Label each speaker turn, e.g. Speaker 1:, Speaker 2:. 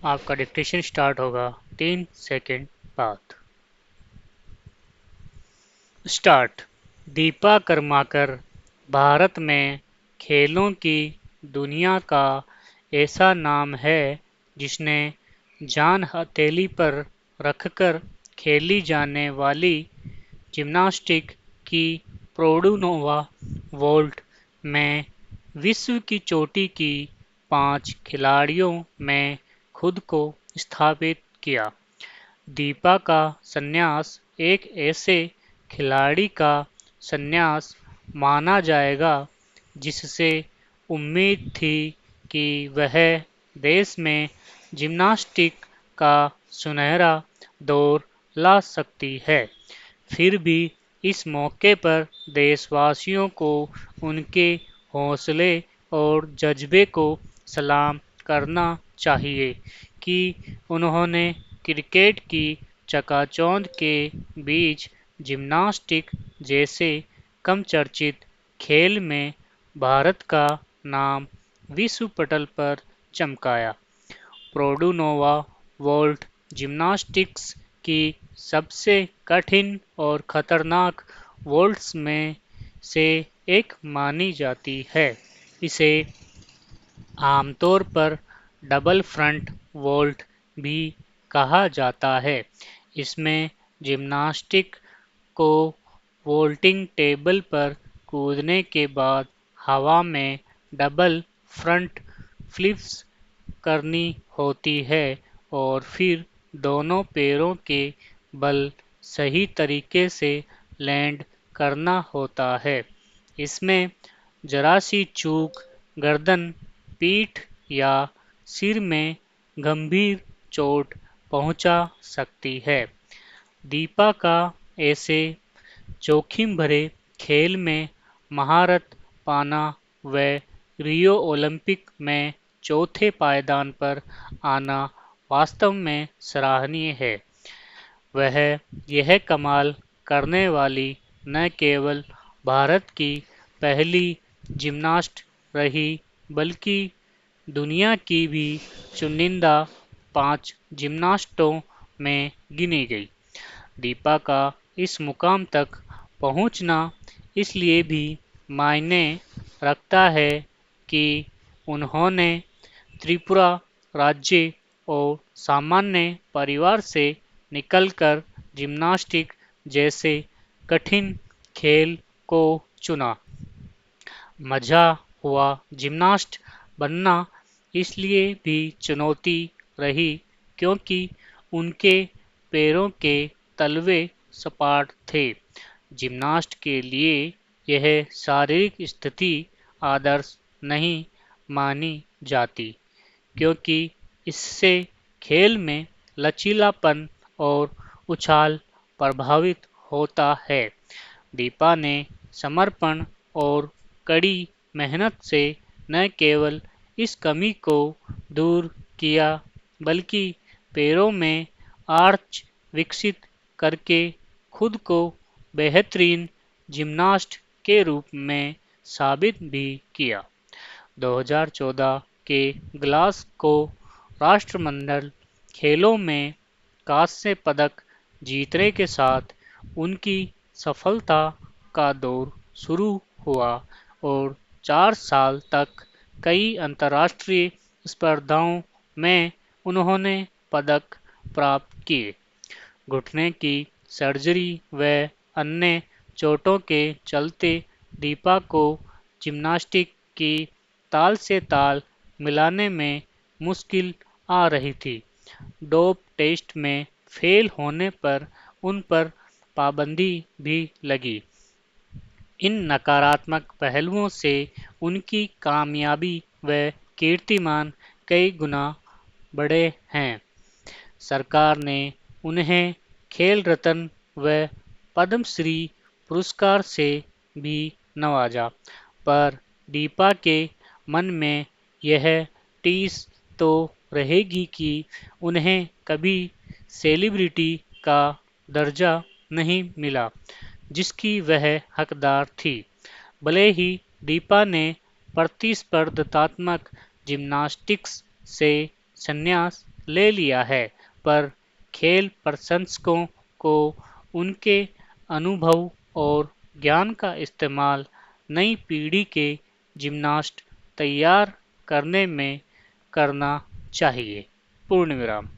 Speaker 1: आपका dictation start होगा 3 second बाद। स्टार्ट। दीपा कर्माकर भारत में खेलों की दुनिया का ऐसा नाम है जिसने जान हथेली पर रखकर खेली जाने वाली जिम्नास्टिक की प्रोडुनोवा वोल्ट में विश्व की चोटी की 5 खिलाड़ियों में खुद को स्थापित किया। दीपा का संन्यास एक ऐसे खिलाड़ी का संन्यास माना जाएगा जिससे उम्मीद थी कि वह देश में जिम्नास्टिक का सुनहरा दौर ला सकती है। फिर भी इस मौके पर देशवासियों को उनके हौसले और जज्बे को सलाम करना चाहिए कि उन्होंने क्रिकेट की चकाचौंध के बीच जिम्नास्टिक जैसे कम चर्चित खेल में भारत का नाम विश्व पटल पर चमकाया। प्रोडुनोवा वोल्ट जिम्नास्टिक्स की सबसे कठिन और खतरनाक वोल्ट्स में से एक मानी जाती है। इसे आमतौर पर डबल फ्रंट वोल्ट भी कहा जाता है। इसमें जिम्नास्टिक को वोल्टिंग टेबल पर कूदने के बाद हवा में डबल फ्रंट फ्लिप्स करनी होती है और फिर दोनों पैरों के बल सही तरीके से लैंड करना होता है। इसमें जरा सी चूक गर्दन, पीठ या सिर में गंभीर चोट पहुंचा सकती है। दीपा का ऐसे जोखिम भरे खेल में महारत पाना व रियो ओलंपिक में चौथे पायदान पर आना वास्तव में सराहनीय है। वह यह कमाल करने वाली न केवल भारत की पहली जिम्नास्ट रही बल्कि दुनिया की भी चुनिंदा 5 जिम्नास्टों में गिनी गई। दीपा का इस मुकाम तक पहुंचना इसलिए भी मायने रखता है कि उन्होंने त्रिपुरा राज्य और सामान्य परिवार से निकलकर जिम्नास्टिक जैसे कठिन खेल को चुना। मजा हुआ जिम्नास्ट बनना इसलिए भी चुनौती रही क्योंकि उनके पैरों के तलवे सपाट थे। जिम्नास्ट के लिए यह शारीरिक स्थिति आदर्श नहीं मानी जाती क्योंकि इससे खेल में लचीलापन और उछाल प्रभावित होता है। दीपा ने समर्पण और कड़ी मेहनत से न केवल इस कमी को दूर किया बल्कि पैरों में आर्च विकसित करके खुद को बेहतरीन जिम्नास्ट के रूप में साबित भी किया। 2014 के ग्लासगो राष्ट्रमंडल खेलों में कांस्य पदक जीतने के साथ उनकी सफलता का दौर शुरू हुआ और 4 साल तक कई अंतर्राष्ट्रीय स्पर्धाओं में उन्होंने पदक प्राप्त किए। घुटने की सर्जरी व अन्य चोटों के चलते दीपा को जिम्नास्टिक की ताल से ताल मिलाने में मुश्किल आ रही थी। डोप टेस्ट में फेल होने पर उन पर पाबंदी भी लगी। इन नकारात्मक पहलुओं से उनकी कामयाबी व कीर्तिमान कई गुना बढ़े हैं। सरकार ने उन्हें खेल रत्न व पद्मश्री पुरस्कार से भी नवाजा, पर दीपा के मन में यह टीस तो रहेगी कि उन्हें कभी सेलिब्रिटी का दर्जा नहीं मिला जिसकी वह हकदार थी। भले ही दीपा ने प्रतिस्पर्धात्मक जिम्नास्टिक्स से संन्यास ले लिया है, पर खेल प्रशंसकों को उनके अनुभव और ज्ञान का इस्तेमाल नई पीढ़ी के जिम्नास्ट तैयार करने में करना चाहिए। पूर्ण विराम।